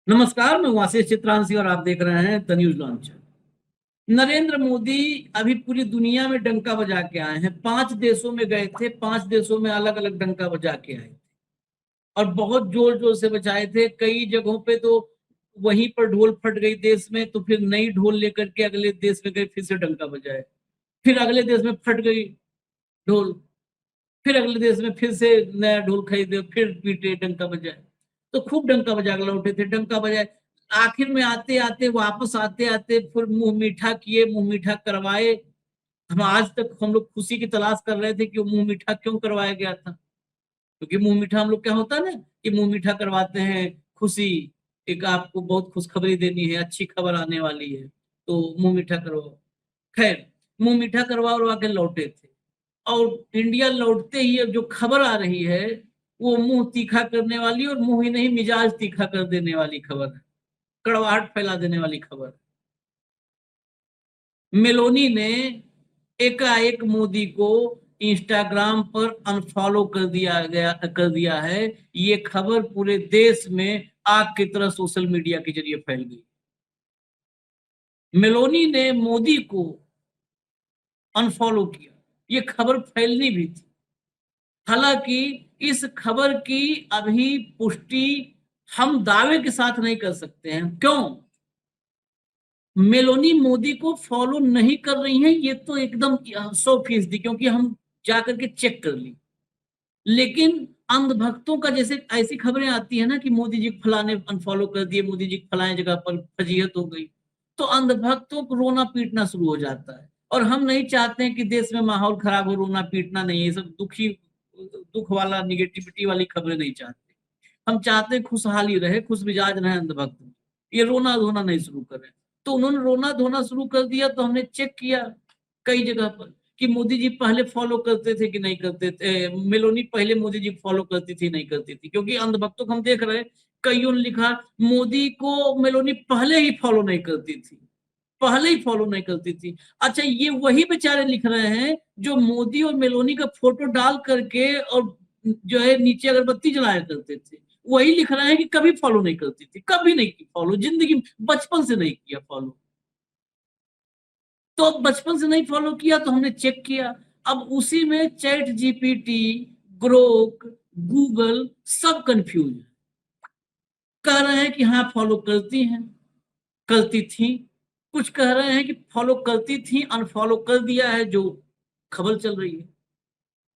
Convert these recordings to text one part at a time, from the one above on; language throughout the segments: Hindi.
नमस्कार, मैं हूं आशीष चित्रांशी और आप देख रहे हैं the news launcher. Narendra Modi अभी पूरी दुनिया में डंका बजा के आए हैं। 5 देशों में गए थे, 5 देशों में अलग अलग डंका बजा के आए और बहुत जोर जोर से बजाए थे। कई जगहों पे तो वहीं पर ढोल फट गई देश में, तो फिर नई ढोल लेकर के अगले देश में गए, फिर से डंका बजाए। फिर अगले देश में फट गई ढोल, फिर अगले देश में फिर से नया ढोल खरीदे, फिर पीटे, डंका बजाए। तो खूब डंका बजा के लौटे थे, डंका बजाए। आखिर में आते आते, वापस आते आते फिर मुंह मीठा किए, मुंह मीठा करवाए। हम आज तक हम लोग खुशी की तलाश कर रहे थे कि वो मुंह मीठा क्यों करवाया गया था। क्योंकि मुंह मीठा हम लोग क्या होता है ना, कि मुंह मीठा करवाते हैं, खुशी, एक आपको बहुत खुशखबरी देनी है, अच्छी खबर आने वाली है, तो मुंह मीठा करवाओ। खैर, मुंह मीठा करवा उरवा के लौटे थे। और इंडिया लौटते ही अब जो खबर आ रही है, वो मुंह तीखा करने वाली, और मुंह ही नहीं मिजाज तीखा कर देने वाली खबर है, कड़वाहट फैला देने वाली खबर। मेलोनी ने एकाएक मोदी को इंस्टाग्राम पर अनफॉलो कर दिया है। ये खबर पूरे देश में आग की तरह सोशल मीडिया के जरिए फैल गई। मेलोनी ने मोदी को अनफॉलो किया, ये खबर फैलनी भी थी। हालांकि इस खबर की अभी पुष्टि हम दावे के साथ नहीं कर सकते हैं। क्यों? मेलोनी मोदी को फॉलो नहीं कर रही हैं, ये तो एकदम 100%, क्योंकि हम जाकर के चेक कर ली। लेकिन अंधभक्तों का, जैसे ऐसी खबरें आती है ना कि मोदी जी फलाने अनफॉलो कर दिए, मोदी जी फलाने जगह पर फजीहत हो गई, तो अंधभक्तों को रोना पीटना शुरू हो जाता है। और हम नहीं चाहते हैं कि देश में माहौल खराब हो, रोना पीटना नहीं है, ये सब दुख वाला, निगेटिविटी वाली खबरें नहीं चाहते। हम चाहते हैं खुशहाली रहे, खुश मिजाज रहे अंधभक्त, ये रोना धोना नहीं शुरू करें। तो उन्होंने रोना धोना शुरू कर दिया, तो हमने चेक किया कई जगह पर कि मोदी जी पहले फॉलो करते थे कि नहीं करते थे, मेलोनी पहले मोदी जी फॉलो करती थी नहीं करती थी। क्योंकि अंधभक्तों को हम देख रहे हैं, कईयों ने लिखा मोदी को मेलोनी पहले ही फॉलो नहीं करती थी, पहले ही फॉलो नहीं करती थी। अच्छा, ये वही बेचारे लिख रहे हैं जो मोदी और मेलोनी का फोटो डाल करके और जो है नीचे अगरबत्ती जलाया करते थे, वही लिख रहे हैं कि कभी फॉलो नहीं करती थी, कभी नहीं की फॉलो, जिंदगी बचपन से नहीं किया फॉलो। तो अब बचपन से नहीं फॉलो किया, तो हमने चेक किया। अब उसी में चैट जीपीटी, ग्रोक, गूगल सब कंफ्यूज है। कह रहे हैं कि हाँ फॉलो करती हैं, करती थी। कुछ कह रहे हैं कि फॉलो करती थी, अनफॉलो कर दिया है, जो खबर चल रही है।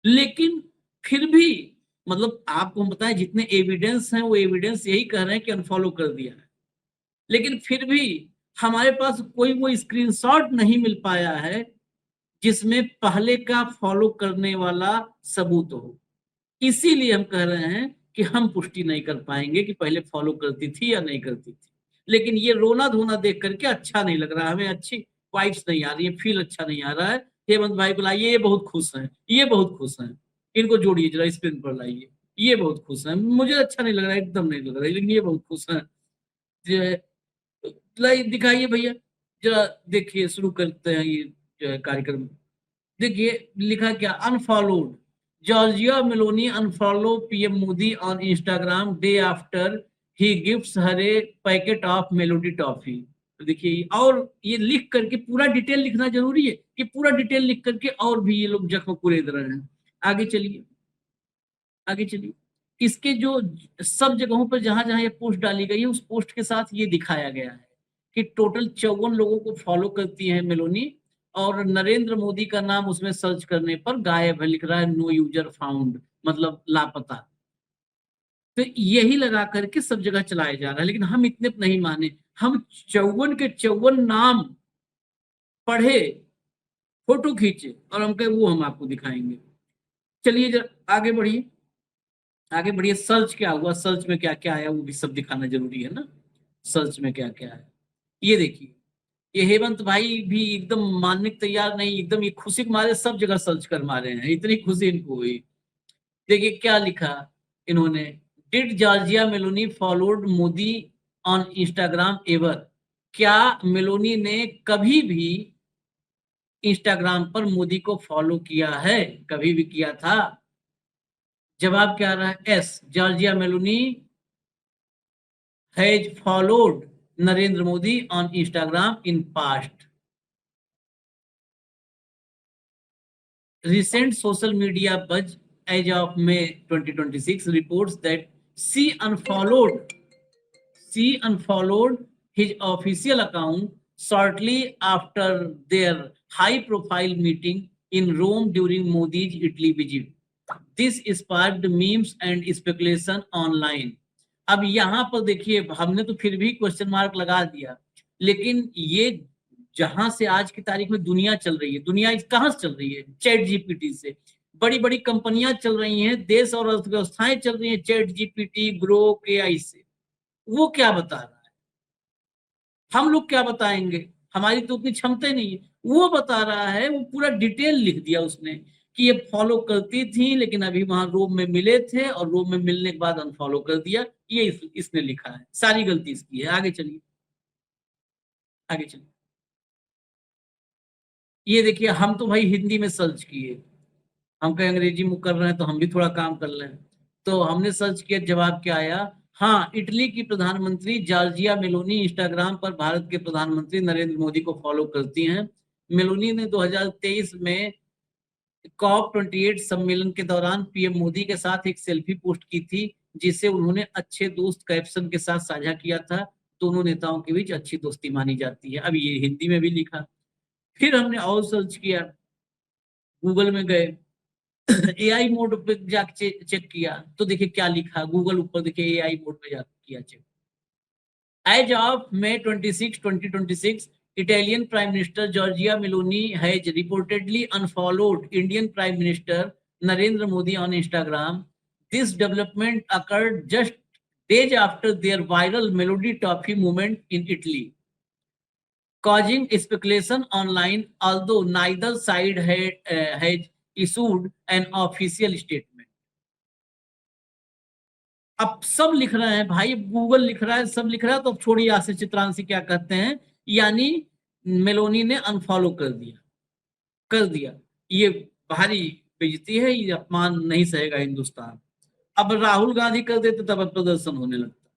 लेकिन फिर भी, मतलब आपको हम बताएं, जितने एविडेंस हैं वो एविडेंस यही कह रहे हैं कि अनफॉलो कर दिया है। लेकिन फिर भी हमारे पास कोई वो स्क्रीनशॉट नहीं मिल पाया है जिसमें पहले का फॉलो करने वाला सबूत हो। इसीलिए हम कह रहे हैं कि हम पुष्टि नहीं कर पाएंगे कि पहले फॉलो करती थी या नहीं करती थी। लेकिन ये रोना धोना देख करके अच्छा नहीं लग रहा, हमें अच्छी वाइब्स नहीं आ रही है, फील अच्छा नहीं आ रहा है। हेमंत भाई को लाइए, ये बहुत खुश हैं, ये बहुत खुश हैं, इनको जोड़िए जरा स्क्रीन पर लाइए। ये बहुत खुश हैं, मुझे अच्छा नहीं लग रहा है, एकदम नहीं लग रहा है, लेकिन ये बहुत खुश हैं। जो है, लाई दिखाइए भैया, जरा देखिए, शुरू करते हैं ये जो है कार्यक्रम। देखिए लिखा क्या, unfollowed, Giorgia Meloni unfollow PM Modi on Instagram day after he gifts her A packet of melody toffee. तो देखिए, और ये लिख करके पूरा डिटेल लिखना जरूरी है, कि पूरा डिटेल लिख करके और भी ये लोग जख्म कुरेद रहे हैं। आगे चलिए, आगे चलिए। इसके जो सब जगहों पर जहां जहां ये पोस्ट डाली गई है, उस पोस्ट के साथ ये दिखाया गया है कि टोटल 54 लोगों को फॉलो करती है मेलोनी, और नरेंद्र मोदी का नाम उसमें सर्च करने पर गायब है, लिख रहा है नो यूजर फाउंड, मतलब लापता। तो यही लगा करके सब जगह चलाया जा रहा है। लेकिन हम इतने नहीं माने, हम 54 के 54 नाम पढ़े, फोटो खींचे, और हम कहे वो हम आपको दिखाएंगे। चलिए जरा आगे बढ़िए, आगे बढ़िए। सर्च क्या हुआ, सर्च में क्या क्या आया, वो भी सब दिखाना जरूरी है ना, सर्च में क्या क्या है। ये देखिए, ये हेमंत भाई भी एकदम मानने को तैयार नहीं, एकदम ये खुशी के मारे सब जगह सर्च कर मारे हैं, इतनी खुशी इनको हुई। देखिए क्या लिखा इन्होंने, did Giorgia Meloni followed Modi on Instagram ever. क्या मेलोनी ने कभी भी इंस्टाग्राम पर मोदी को फॉलो किया है, कभी भी किया था? जवाब क्या आ रहा है, S, Giorgia Meloni has followed Narendra Modi on Instagram in past. Recent social media buzz as of May 2026 reports that she unfollowed his official account shortly after their high-profile meeting in Rome during Modi's Italy visit. This sparked memes and speculation online. अब यहाँ पर देखिए, हमने तो फिर भी क्वेश्चन मार्क लगा दिया, लेकिन ये जहां से आज की तारीख में दुनिया चल रही है, दुनिया कहां से चल रही है? चैट जीपीटी से। बड़ी बड़ी कंपनियां चल रही हैं, देश और अर्थव्यवस्थाएं चल रही हैं चैट जीपीटी, ग्रोक, एआई से। वो क्या बता रहा है, हम लोग क्या बताएंगे? हमारी तो उतनी क्षमता नहीं है। वो बता रहा है, वो पूरा डिटेल लिख दिया उसने कि ये फॉलो करती थी, लेकिन अभी वहां रोम में मिले थे और रोम में मिलने के बाद अनफॉलो कर दिया। ये इसने लिखा है, सारी गलती इसकी है। आगे चलिए, आगे चलिए। ये देखिए, हम तो भाई हिंदी में सर्च किए, हम कहीं अंग्रेजी में कर रहे हैं तो हम भी थोड़ा काम कर लें। तो हमने सर्च किया, जवाब क्या आया? हाँ, इटली की प्रधानमंत्री जॉर्जिया मेलोनी इंस्टाग्राम पर भारत के प्रधानमंत्री नरेंद्र मोदी को फॉलो करती हैं। मेलोनी ने 2023 में COP28 सम्मेलन के दौरान पीएम मोदी के साथ एक सेल्फी पोस्ट की थी, जिसे उन्होंने अच्छे दोस्त कैप्शन के साथ साझा किया था। दोनों नेताओं के बीच अच्छी दोस्ती मानी जाती है। अब ये हिंदी में भी लिखा। फिर हमने और सर्च किया, गूगल में गए, एआई मोड पे जाके चेक किया, तो देखिए क्या लिखा गूगल ऊपर, देखिए एआई मोड पे जाके किया check. As of May 26, 2026, Italian Prime Minister Giorgia Meloni has reportedly unfollowed Indian Prime Minister Narendra Modi on Instagram. This development occurred just days after their viral Melody Toffee movement in Italy, causing speculation online, although neither side has issued an official statement. अब सब लिख रहे हैं भाई, गूगल लिख रहा है, सब लिख रहा है, तो छोड़िए आशीष चित्रांशी क्या कहते हैं, यानी मेलोनी ने अनफॉलो कर दिया। ये भारी बेइज्जती है, ये अपमान नहीं सहेगा हिंदुस्तान। अब राहुल गांधी कर देते तब प्रदर्शन होने लगता।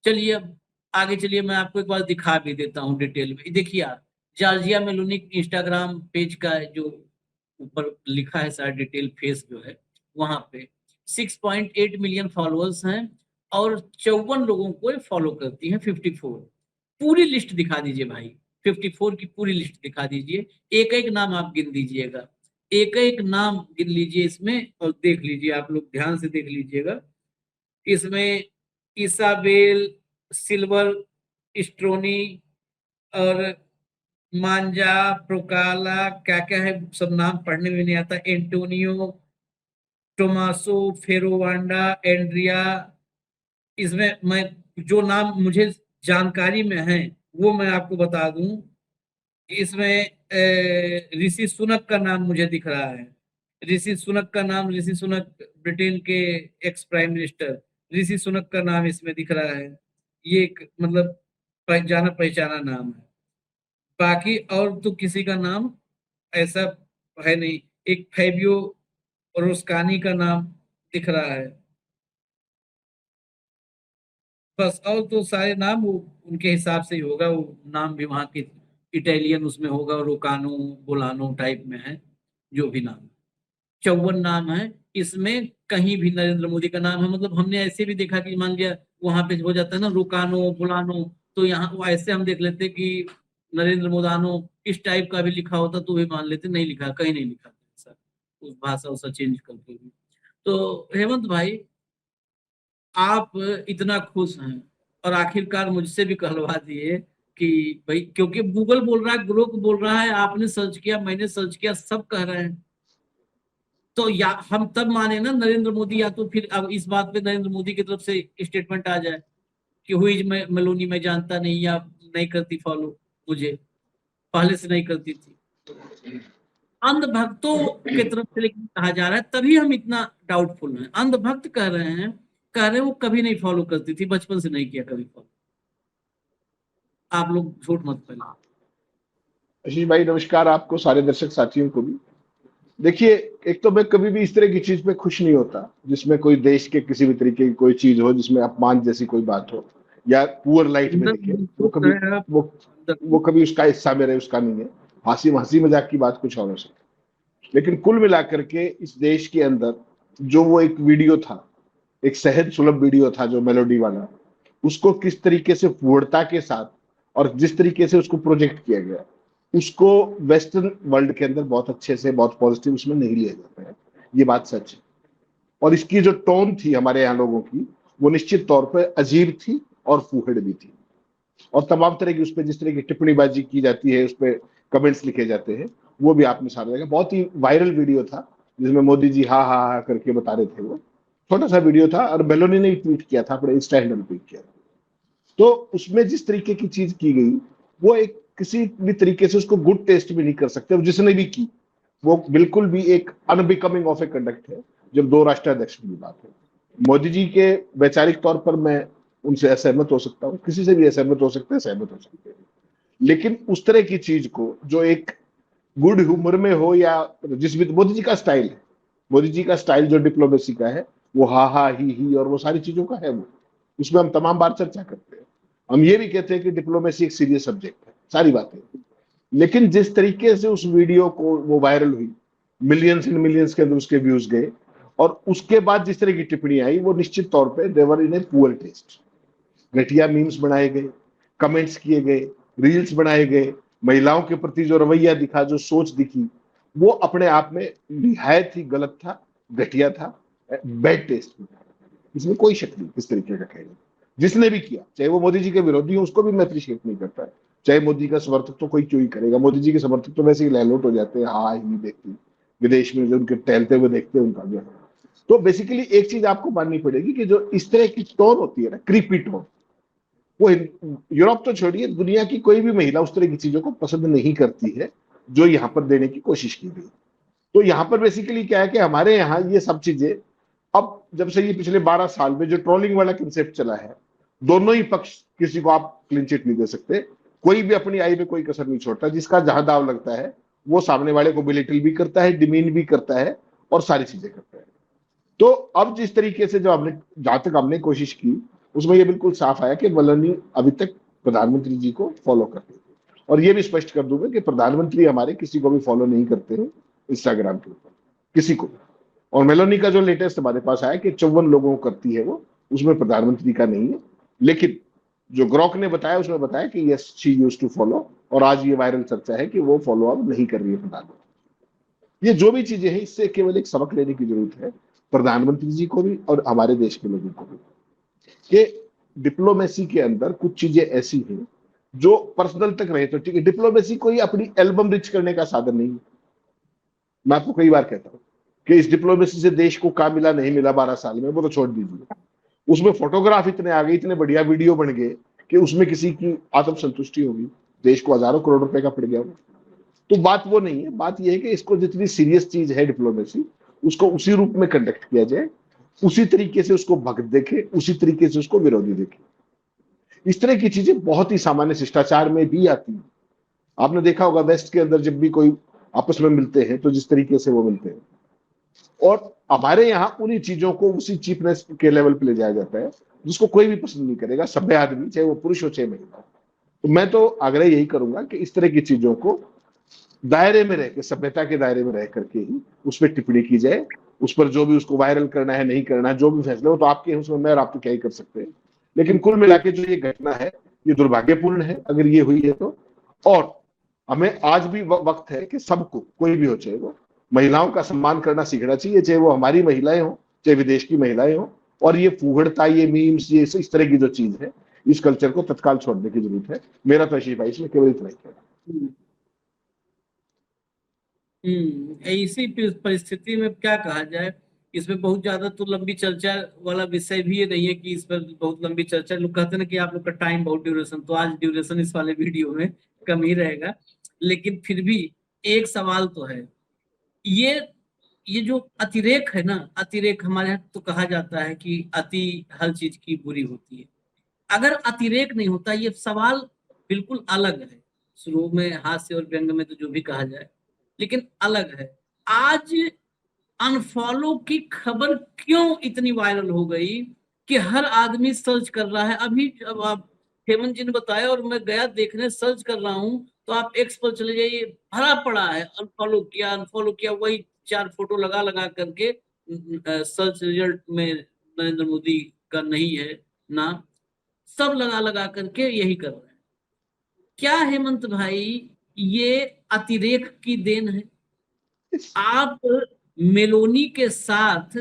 चलिए अब आगे चलिए, मैं आपको एक बार दिखा भी देता हूँ डिटेल में। देखिए आप, जॉर्जिया मेलोनी इंस्टाग्राम पेज का जो ऊपर लिखा है सारा डिटेल, फेस जो है वहां पे 6.8 मिलियन फॉलोअर्स हैं और 54 लोगों को फॉलो करती हैं, 54। पूरी लिस्ट दिखा दीजिए भाई, 54 की पूरी लिस्ट दिखा दीजिए, एक एक नाम आप गिन दीजिएगा, एक एक नाम गिन लीजिए इसमें और देख लीजिए, आप लोग ध्यान से देख लीजिएगा। इसमें इसाबेल सिल्वर स्ट्रोनी और मांजा प्रोकाला, क्या क्या है सब नाम पढ़ने में नहीं आता, एंटोनियो, टोमासो, फेरोवांडा, एंड्रिया। इसमें मैं जो नाम मुझे जानकारी में है वो मैं आपको बता दूं। इसमें ऋषि सुनक का नाम मुझे दिख रहा है, ऋषि सुनक का नाम, ऋषि सुनक ब्रिटेन के ex prime minister, Rishi Sunak का नाम इसमें दिख रहा है। ये एक मतलब जाना पहचाना नाम है। बाकी और तो किसी का नाम ऐसा है नहीं। एक फैबियो रोस्कानी का नाम दिख रहा है बस, और तो सारे नाम वो उनके हिसाब से ही होगा, वो नाम भी वहाँ के इटालियन उसमें होगा, रोकानो बोलानो टाइप में है, जो भी नाम। 54 नाम है इसमें, कहीं भी नरेंद्र मोदी का नाम है। मतलब हमने ऐसे भी देखा कि मान लिया वहां पे हो जाता है ना रोकानो बोलानो, तो यहाँ वो ऐसे हम देख लेते कि नरेंद्र मोदानो इस टाइप का भी लिखा होता तो भी मान लेते, नहीं लिखा, कहीं नहीं लिखा सर, उस भाषा उसा चेंज करके भी। तो हेमंत भाई, आप इतना खुश हैं और आखिरकार मुझसे भी कहलवा दिए कि भाई, क्योंकि गूगल बोल रहा है, ग्रोक बोल रहा है, आपने सर्च किया, मैंने सर्च किया, सब कह रहे हैं, तो या हम तब माने ना नरेंद्र मोदी, या तो फिर अब इस बात पे नरेंद्र मोदी की तरफ से स्टेटमेंट आ जाए कि हुई मेलोनी मैं जानता नहीं या नहीं करती फॉलो, मुझे पहले से नहीं करती थी। अंधभक्तों की तरफ से लेकिन कहा जा रहा है, तभी हम इतना डाउटफुल हैं। अंधभक्त कह रहे हैं वो कभी नहीं फॉलो करती थी, बचपन से नहीं किया कभी फॉलो। आप लोग झूठ मत फैलाओ। आशीष भाई नमस्कार, आपको सारे दर्शक साथियों को भी। देखिए, एक तो मैं कभी भी इस तरह की चीज पे खुश नहीं होता जिसमें कोई देश के किसी भी तरीके की कोई चीज हो, जिसमें अपमान जैसी कोई बात हो। या पुअर लाइट में दिखे, वो कभी उसका हिस्सा में रहे, उसका नहीं है। हंसी मजाक की बात कुछ और हो सकती, लेकिन कुल मिलाकर के इस देश के अंदर जो वो एक वीडियो था, एक सहज सुलभ वीडियो था जो मेलोडी वाला, उसको किस तरीके से पूर्णता के साथ और जिस तरीके से उसको प्रोजेक्ट किया गया, उसको वेस्टर्न वर्ल्ड के अंदर बहुत अच्छे से, बहुत पॉजिटिव उसमें नहीं लिया जाता है, ये बात सच है। और इसकी जो टोन थी हमारे यहाँ लोगों की, वो निश्चित तौर पर अजीब थी और फूहड़ भी थी। और तमाम तरह की उस पर जिस तरह की टिप्पणीबाजी की जाती है, उस पर कमेंट्स लिखे जाते हैं, वो भी आप में सारा जाएगा। बहुत ही वायरल वीडियो था जिसमें मोदी जी हा हा हा करके बता रहे थे, वो छोटा सा वीडियो था और मेलोनी ने ट्वीट किया था, अपने इंस्टा हैंडल पे किया था। तो उसमें जिस तरीके की चीज की गई, वो एक किसी भी तरीके से उसको गुड टेस्ट भी नहीं कर सकते, और जिसने भी की वो बिल्कुल भी एक अनबिकमिंग ऑफ ए कंडक्ट है जब दो राष्ट्राध्यक्ष की बात है। मोदी जी के वैचारिक तौर पर मैं उनसे असहमत हो सकता हूँ, किसी से भी असहमत हो सकते हैं, सहमत हो सकते हैं, लेकिन उस तरह की चीज को जो एक गुड ह्यूमर में हो, या जिस भी मोदी जी का स्टाइल है, मोदी जी का स्टाइल जो डिप्लोमेसी का है, वो हा हा ही और वो सारी चीजों का है, वो उसमें हम तमाम बार चर्चा करते हैं। हम ये भी कहते हैं कि डिप्लोमेसी एक सीरियस सब्जेक्ट है, सारी बातें। लेकिन जिस तरीके से उस वीडियो को वो वायरल हुई, मिलियंस एंड मिलियंस के अंदर उसके व्यूज गए, और उसके बाद जिस तरह की टिप्पणी आई, वो निश्चित तौर पे देवर इन ए पुअर टेस्ट। घटिया मीम्स बनाए गए, कमेंट्स किए गए, रील्स बनाए गए, महिलाओं के प्रति जो रवैया दिखा, जो सोच दिखी, वो अपने आप में निहायत ही गलत था, घटिया था, बैड टेस्ट था। इसमें कोई शक नहीं किस तरीके का कहना। जिसने भी किया, चाहे वो मोदी जी के विरोधी हो, उसको भी मैं अप्रिशिएट नहीं करता है। चाहे मोदी का समर्थक तो कोई क्यों ही करेगा, मोदी जी के समर्थक तो वैसे ही लहलोट हो जाते हैं, हाँ ही देखती, विदेश में जो उनके टहलते हुए देखते हैं उनका भी। तो बेसिकली एक चीज आपको माननी पड़ेगी कि जो इस तरह की टोन होती है ना, क्रीपी टोन, वो यूरोप तो छोड़िए, दुनिया की कोई भी महिला उस तरह की चीजों को पसंद नहीं करती है जो यहां पर देने की कोशिश की गई। तो यहां पर बेसिकली क्या है कि हमारे यहाँ ये सब चीजें, अब जब से ये पिछले 12 साल में जो ट्रोलिंग वाला कंसेप्ट चला है, दोनों ही पक्ष, किसी को आप क्लीन चिट नहीं दे सकते, कोई भी अपनी आई में कोई कसर नहीं छोड़ता, जिसका जहां दाव लगता है वो सामने वाले को बिलिटल भी करता है, डिमीन भी करता है, और सारी चीजें करता है। तो अब जिस तरीके से जो हमने, जहां तक हमने कोशिश की, उसमें यह बिल्कुल साफ आया कि मेलानी अभी तक प्रधानमंत्री जी को फॉलो करते थे। और ये भी स्पष्ट कर दूंगा कि प्रधानमंत्री हमारे किसी को भी फॉलो नहीं करते हैं इंस्टाग्राम के ऊपर, किसी को। और मेलोनी का जो लेटेस्ट हमारे पास आया कि 54 लोगों को करती है वो, उसमें प्रधानमंत्री का नहीं है। लेकिन जो ग्रॉक ने बताया, उसमें बताया कि yes she used to follow, और आज ये वायरल चर्चा है कि वो फॉलो अप नहीं कर रही है प्रधानमंत्री। ये जो भी चीजें हैं, इससे केवल एक सबक लेने की जरूरत है प्रधानमंत्री जी को भी और हमारे देश के लोगों को भी, कि डिप्लोमेसी के अंदर कुछ चीजें ऐसी हैं जो पर्सनल तक रहे तो ठीक है। डिप्लोमेसी कोई अपनी एल्बम रिच करने का साधन नहीं है। मैं आपको कई बार कहता हूं कि इस डिप्लोमेसी से देश को क्या मिला नहीं मिला 12 साल में, वो तो छोड़ दीजिए। उसमें फोटोग्राफ इतने आ गए, इतने बढ़िया वीडियो बन गए कि उसमें किसी की आत्मसंतुष्टि होगी, देश को हजारों करोड़ रुपए का पड़ गया। तो बात वो नहीं है, बात यह है कि इसको जितनी सीरियस चीज है डिप्लोमेसी, उसको उसी रूप में कंडक्ट किया जाए, उसी तरीके से उसको भक्त देखे, उसी तरीके से उसको विरोधी देखे। इस तरह की चीजें बहुत ही सामान्य शिष्टाचार में भी आती है। आपने देखा होगा वेस्ट के अंदर जब भी कोई आपस में मिलते हैं तो जिस तरीके से वो मिलते हैं, और हमारे यहाँ उन्हीं चीजों को उसी चीपनेस के लेवल पे ले जाया जाता है जिसको कोई भी पसंद नहीं करेगा, सभ्य आदमी, चाहे वो पुरुष हो चाहे महिला। तो मैं तो आग्रह यही करूंगा कि इस तरह की चीजों को दायरे में रह के, सभ्यता के दायरे में रह करके ही उस पर टिप्पणी की जाए। उस पर जो भी उसको वायरल करना है, नहीं करना है, जो भी फैसला हो तो आपके, उसमें मैं और आप तो क्या ही कर सकते हैं। लेकिन कुल मिला के जो ये घटना है, ये दुर्भाग्यपूर्ण है अगर ये हुई है तो। और हमें आज भी वक्त है कि सबको, कोई भी हो, चाहे वो महिलाओं का सम्मान करना सीखना चाहिए, चाहे वो हमारी महिलाएं हो चाहे विदेश की महिलाएं हो। और ये फूहड़ता, ये मीम्स, ये इस तरह की जो चीज है, इस कल्चर को तत्काल छोड़ने की जरूरत है। मेरा तो आशीष भाई इसमें केवल इतना ही कहना। इसी परिस्थिति में क्या कहा जाए, इसमें बहुत ज्यादा तो लंबी चर्चा वाला विषय भी ये नहीं है कि इस पर बहुत लंबी चर्चा। लोग कहते हैं कि आप लोग का टाइम बहुत ड्यूरेशन, तो आज ड्यूरेशन इस वाले वीडियो में कम ही रहेगा। लेकिन फिर भी एक सवाल तो है, ये जो अतिरेक है ना, अतिरेक हमारे यहाँ तो कहा जाता है कि अति हर चीज की बुरी होती है। अगर अतिरेक नहीं होता, ये सवाल बिल्कुल अलग है। शुरू में हास्य और व्यंग में तो जो भी कहा जाए, लेकिन अलग है। आज अनफॉलो की खबर क्यों इतनी वायरल हो गई कि हर आदमी सर्च कर रहा है। अभी अब आप हेमंत जी ने बताया और मैं गया देखने, सर्च कर रहा हूँ तो आप एक्स पर चले जाइए, भरा पड़ा है, अनफॉलो किया, वही 4 फोटो लगा लगा करके सर्च रिजल्ट में नरेंद्र मोदी का नहीं है नाम, सब लगा लगा करके यही कर रहे हैं। क्या हेमंत भाई ये अतिरेक की देन है? आप मेलोनी के साथ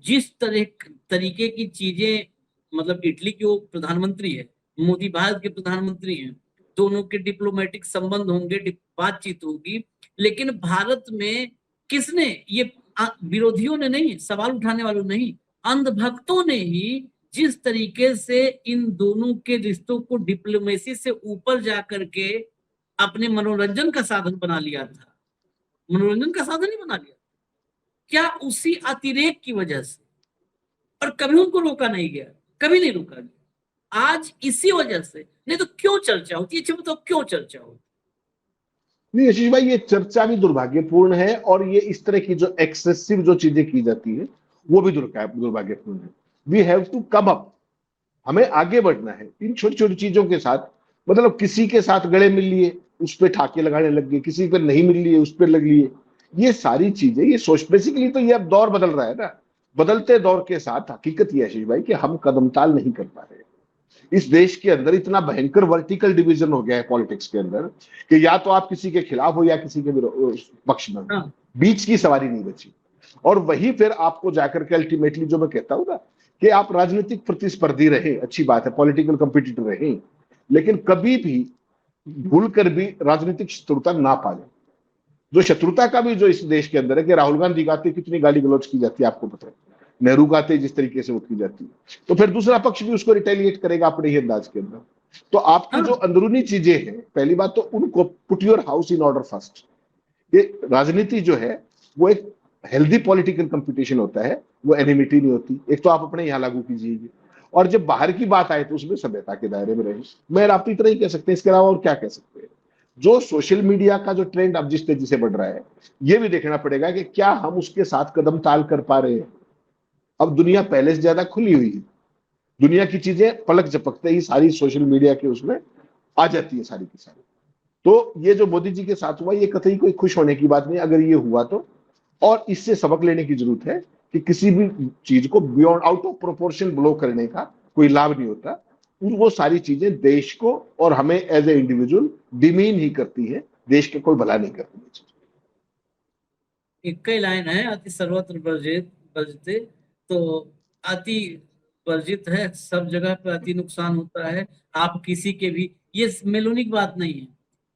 जिस तरीके की चीजें, मतलब इटली के वो प्रधानमंत्री है, मोदी भारत के प्रधानमंत्री हैं, दोनों के डिप्लोमेटिक संबंध होंगे, बातचीत होगी, लेकिन भारत में किसने ये, विरोधियों ने नहीं, सवाल उठाने वालों नहीं, अंधभक्तों ने ही जिस तरीके से इन दोनों के रिश्तों को डिप्लोमेसी से ऊपर जाकर के अपने मनोरंजन का साधन बना लिया था, मनोरंजन का साधन ही बना लिया, क्या उसी अतिरेक की वजह से? और कभी उनको रोका नहीं गया, कभी नहीं रोका गया। आज इसी वजह से, नहीं तो क्यों चर्चा होती है? अच्छा बताओ, क्यों चर्चा होती? नहीं आशीष भाई, ये चर्चा भी दुर्भाग्यपूर्ण है और ये इस तरह की जो एक्सेसिव जो चीजें की जाती है वो भी दुर्भाग्यपूर्ण है। We have to come up, हमें आगे बढ़ना है इन छोटी छोटी चीजों के साथ। मतलब किसी के साथ गले मिल लिए, उस पर ठाके लगाने लग गए, किसी पर नहीं मिल लिए उस पर लग लिए, ये सारी चीजें, ये सोच, बेसिकली तो ये अब दौर बदल रहा है ना। बदलते दौर के साथ हकीकत ये आशीष भाई कि हम कदम ताल नहीं कर पा रहे। इस देश के अंदर इतना भयंकर वर्टिकल डिवीजन हो गया है पॉलिटिक्स के अंदर कि या तो आप किसी के खिलाफ हो या किसी के पक्ष में हो, बीच की सवारी नहीं बची। और वही फिर आपको जाकर के अल्टीमेटली, जो मैं कहता हूं ना, कि आप राजनीतिक प्रतिस्पर्धी रहे, अच्छी बात है, पॉलिटिकल कंपिटिटर रहे, लेकिन कभी भी भूल कर भी राजनीतिक शत्रुता ना पाले। जो शत्रुता का भी जो इस देश के अंदर है, कि राहुल गांधी गाते कितनी गाली गलौज की जाती है आपको पता है, नेहरू गाते जिस तरीके से वो की जाती है, तो फिर दूसरा पक्ष भी उसको रिटेलिएट करेगा अपने ही अंदाज के अंदर। तो आपकी जो अंदरूनी चीजें हैं, पहली बात तो उनको put your house in order first. ये राजनीति जो है वो एक हेल्दी पॉलिटिकल कंपटीशन होता है, वो एनिमिटी नहीं होती। एक तो आप अपने यहाँ लागू कीजिए, और जब बाहर की बात आए तो उसमें सभ्यता के दायरे में रहे। मैं आप इतना ही कह सकते हैं, इसके अलावा और क्या कह सकते हैं। जो सोशल मीडिया का जो ट्रेंड अब जिस तेजी से बढ़ रहा है, ये भी देखना पड़ेगा कि क्या हम उसके साथ कदम ताल कर पा रहे हैं। अब दुनिया पहले से ज्यादा खुली हुई है, दुनिया की चीजें पलक झपकते ही सारी सोशल मीडिया के उसमें आ जाती है सारी की सारी। तो ये जो मोदी जी के साथ हुआ, ये कतई कोई खुश होने की बात नहीं अगर ये हुआ तो। और इससे सबक लेने की जरूरत है कि किसी भी चीज को beyond, out of proportion blow करने का कोई लाभ नहीं होता। वो सारी चीजें देश को और हमें एज ए इंडिविजुअल डिमीन ही करती है, देश के कोई भला नहीं करती। एक ही लाइन है, अति सर्वत्र वर्जित वर्जिते, तो अति वर्जित है सब जगह पे, अति नुकसान होता है। आप किसी के भी, ये मेलोनिक बात नहीं है,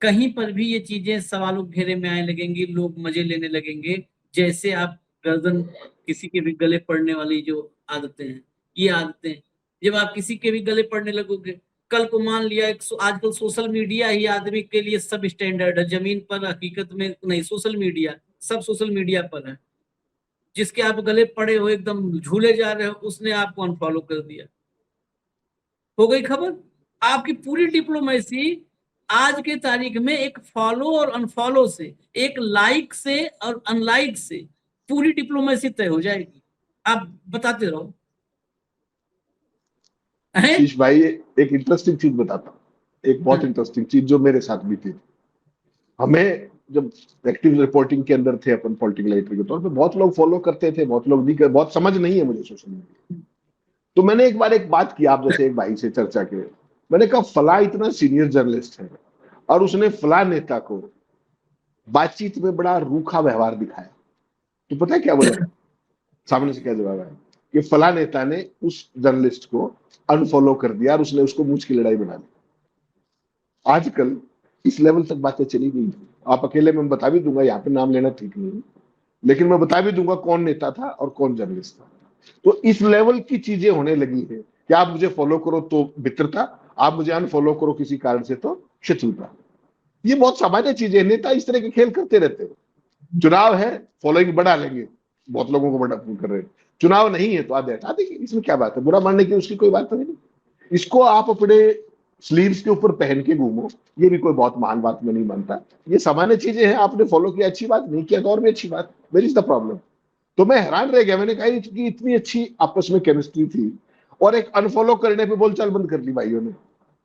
कहीं पर भी ये चीजें सवालों के घेरे में आने लगेंगी, लोग मजे लेने लगेंगे। जैसे आप गर्दन, किसी के भी गले पड़ने वाली जो आदतें हैं, ये आदतें, जब आप किसी के भी गले पड़ने लगोगे, कल को मान लिया आजकल सोशल मीडिया ही आदमी के लिए सब स्टैंडर्ड है, जमीन पर हकीकत में नहीं, सोशल मीडिया, सब सोशल मीडिया पर है। जिसके आप गले पड़े हो, एकदम झूले जा रहे हो, उसने आपको अनफॉलो कर दिया, हो गई खबर। आपकी पूरी डिप्लोमेसी आज के तारीख में एक फॉलो और अनफॉलो से, एक लाइक से और अनलाइक से पूरी डिप्लोमेसी तय हो जाएगी। आप बताते रहो। आशीष भाई, एक इंटरेस्टिंग चीज बताता हूँ, एक बहुत इंटरेस्टिंग चीज जो मेरे साथ भी थी। हमें जब एक्टिव रिपोर्टिंग के अंदर थे अपन, पॉलिटिकल एडिटर के तौर पे, बहुत लोग फॉलो करते थे, बहुत लोग नहीं कर, बहुत समझ नहीं है मुझे सोशल मीडिया। तो मैंने एक बार एक बात की, आप जैसे एक भाई से चर्चा के, मैंने कहा फला इतना सीनियर जर्नलिस्ट है और उसने फला नेता को बातचीत में बड़ा रूखा व्यवहार दिखाया, तो पता है क्या बोला सामने से, क्या जवाब आया कि फला नेता ने उस जर्नलिस्ट को अनफॉलो कर दिया और उसने उसको मूंछ की लड़ाई बना दी। आजकल इस लेवल तक बातें चली गई। आप अकेले में बता भी दूंगा, यहाँ पे नाम लेना ठीक नहीं, लेकिन मैं बता भी दूंगा कौन नेता था और कौन जर्नलिस्ट था। तो इस लेवल की चीजें होने लगी है कि आप मुझे फॉलो करो तो मित्रता, आप मुझे अनफॉलो करो किसी कारण से तो शत्रुता। ये बहुत सामान्य चीजें, नेता इस तरह के खेल करते रहते हैं। चुनाव है, फॉलोइंग बढ़ा लेंगे, बहुत लोगों को बढ़ा कर रहे हैं। चुनाव नहीं है तो आप हटा देंगे, इसमें क्या बात है, बुरा मानने की उसकी कोई बात तो नहीं। इसको आप अपने स्लीव्स के ऊपर पहन के घूमो, ये भी कोई बहुत महान बात मैं नहीं मानता। ये सामान्य चीजें हैं, आपने फॉलो किया अच्छी बात, नहीं किया तो और भी अच्छी बात, वेयर इज द प्रॉब्लम। तो मैं हैरान रह गया, मैंने कहा कि इतनी अच्छी आपस में केमिस्ट्री थी और एक अनफॉलो करने पे बोलचाल बंद कर दी भाइयों ने,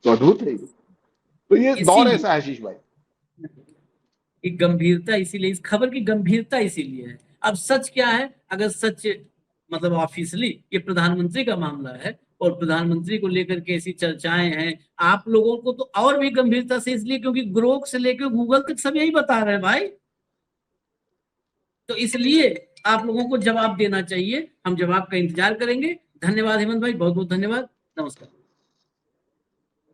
तो अद्भुत है ये। तो ये दौर ऐसा है आशीष भाई। कि गंभीरता इसीलिए, इस खबर की गंभीरता इसीलिए है। अब सच क्या है, अगर सच मतलब ऑफिशियली ये प्रधानमंत्री का मामला है और प्रधानमंत्री को लेकर के ऐसी चर्चाएं हैं, आप लोगों को तो और भी गंभीरता से, इसलिए क्योंकि ग्रोक से लेकर गूगल तक सब यही बता रहे हैं भाई। तो इसलिए आप लोगों को जवाब देना चाहिए, हम जवाब का इंतजार करेंगे। धन्यवाद हेमंत भाई, बहुत बहुत धन्यवाद, नमस्कार।